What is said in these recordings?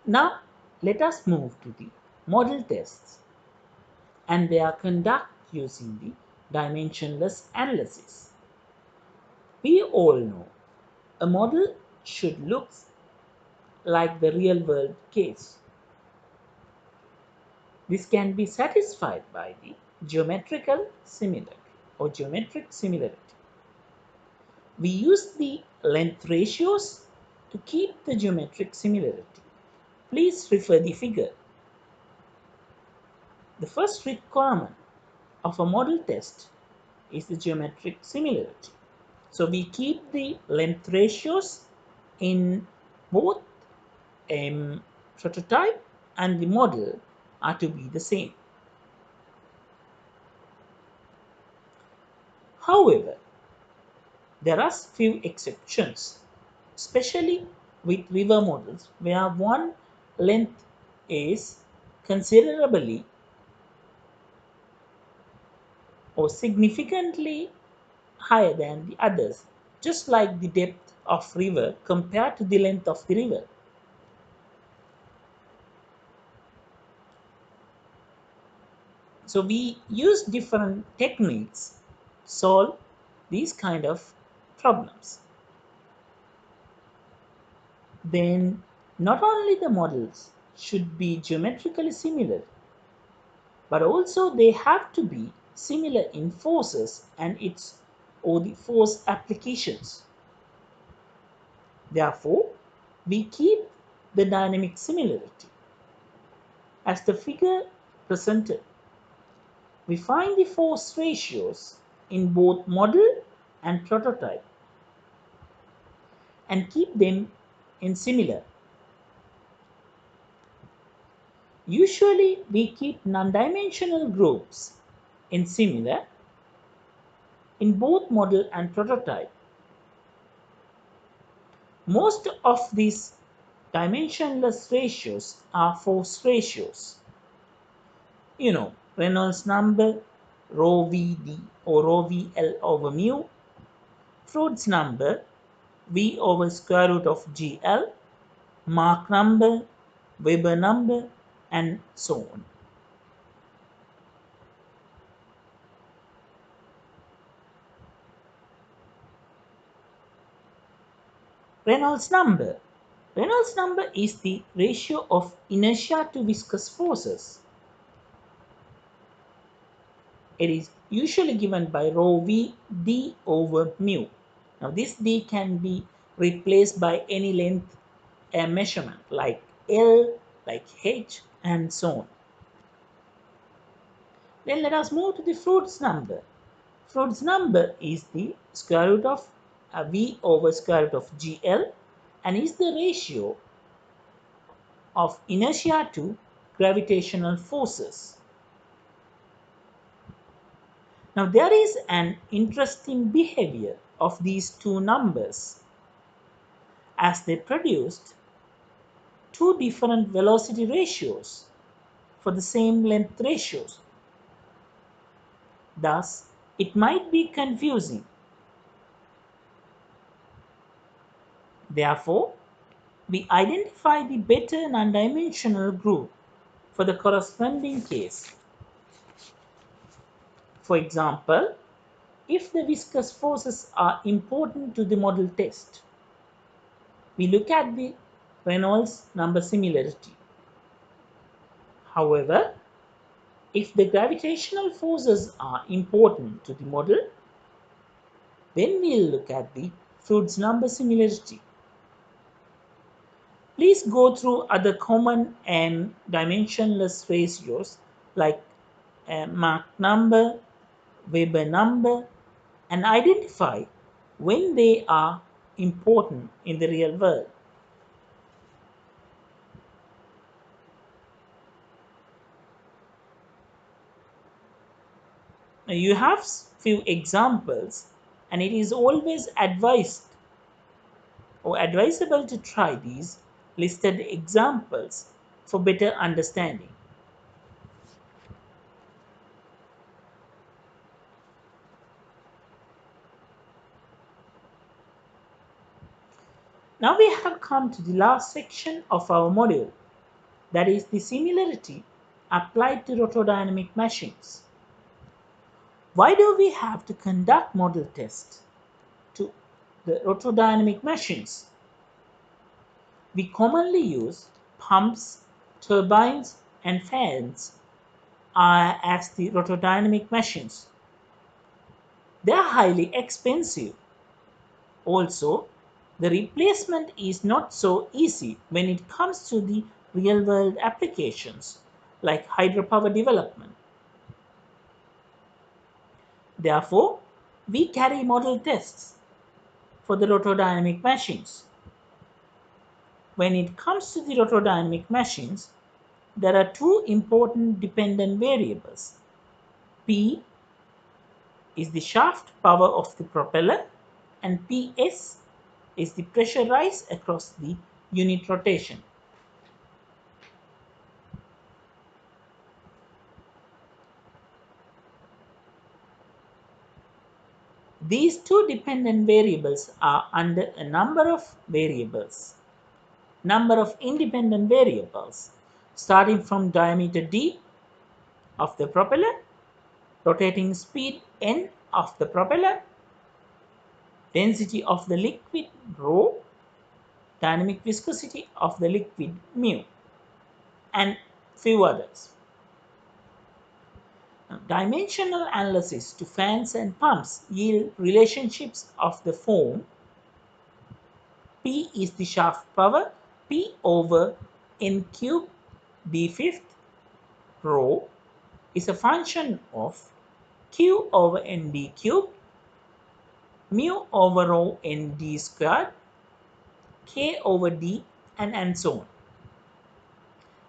Now let us move to the model tests, and they are conducted using the dimensionless analysis. We all know a model should look like the real world case. This can be satisfied by the geometrical similarity or geometric similarity. We use the length ratios to keep the geometric similarity. Please refer the figure. The first requirement of a model test is the geometric similarity. So we keep the length ratios in both prototype and the model are to be the same. However, there are few exceptions, especially with river models where one length is considerably or significantly higher than the others, just like the depth of river compared to the length of the river. So we use different techniques to solve these kind of problems. Then not only the models should be geometrically similar, but also they have to be similar in forces and its or the force applications. Therefore, we keep the dynamic similarity. As the figure presented, we find the force ratios in both model and prototype and keep them in similar. Usually, we keep non-dimensional groups in similar in both model and prototype. Most of these dimensionless ratios are force ratios. Reynolds number, rho VD or rho VL over mu, Froude's number, V over square root of GL, Mach number, Weber number, and so on. Reynolds number. Reynolds number is the ratio of inertia to viscous forces. It is usually given by rho v d over mu. Now this d can be replaced by any length measurement like L, like h, and so on. Then let us move to the Froude's number. Froude's number is the square root of v over square root of gl and is the ratio of inertia to gravitational forces. Now there is an interesting behavior of these two numbers as they produced two different velocity ratios for the same length ratios. Thus, it might be confusing. Therefore, we identify the better non-dimensional group for the corresponding case. For example, if the viscous forces are important to the model test, we look at the Reynolds number similarity. However, if the gravitational forces are important to the model, then we'll look at the Froude's number similarity. Please go through other common and dimensionless ratios like Mach number, Weber number, and identify when they are important in the real world. Now you have few examples, and it is always advised or advisable to try these listed examples for better understanding. Now we have come to the last section of our module, that is the similarity applied to rotordynamic machines. Why do we have to conduct model tests to the rotordynamic machines? We commonly use pumps, turbines, and fans as the rotordynamic machines. They are highly expensive. Also, the replacement is not so easy when it comes to the real world applications like hydropower development. Therefore, we carry model tests for the rotordynamic machines. When it comes to the rotordynamic machines, there are two important dependent variables. P is the shaft power of the propeller and PS is the pressure rise across the unit rotation. These two dependent variables are under a number of independent variables, starting from diameter d of the propeller, rotating speed n of the propeller, density of the liquid rho, dynamic viscosity of the liquid mu, and few others. Now, dimensional analysis to fans and pumps yield relationships of the form P is the shaft power, P over n cube d fifth rho is a function of q over n d cube, mu over rho n d squared, k over d, and so on.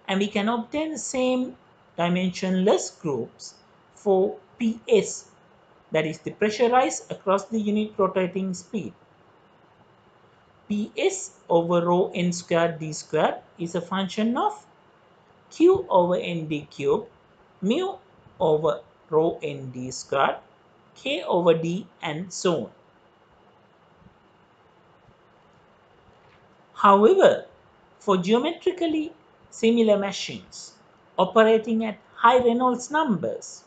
And we can obtain the same dimensionless groups for PS, that is the pressure rise across the unit rotating speed. PS over rho n squared d squared is a function of q over n d cube, mu over rho n d squared, k over d, and so on. However, for geometrically similar machines operating at high Reynolds numbers,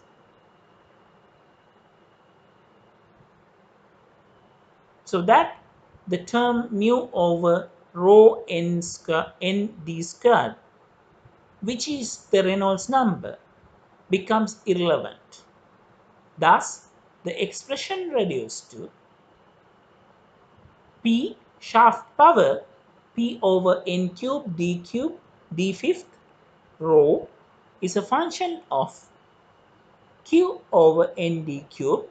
so that the term mu over rho n d squared, which is the Reynolds number, becomes irrelevant. Thus, the expression reduced to P shaft power P over n cube d fifth rho is a function of q over n d cube,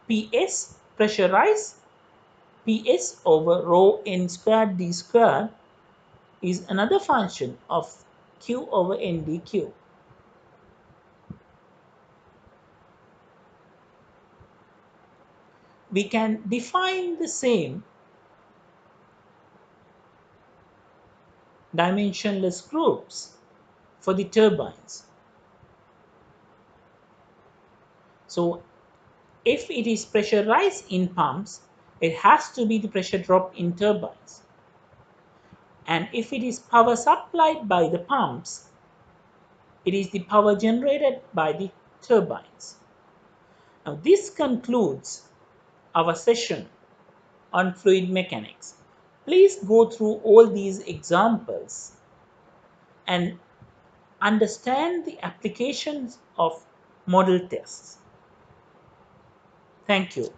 PS pressure rise, PS over rho n squared d squared is another function of q over n d cube. We can define the same dimensionless groups for the turbines. So if it is pressure rise in pumps, it has to be the pressure drop in turbines. And if it is power supplied by the pumps, it is the power generated by the turbines. Now this concludes our session on fluid mechanics. Please go through all these examples and understand the applications of model tests. Thank you.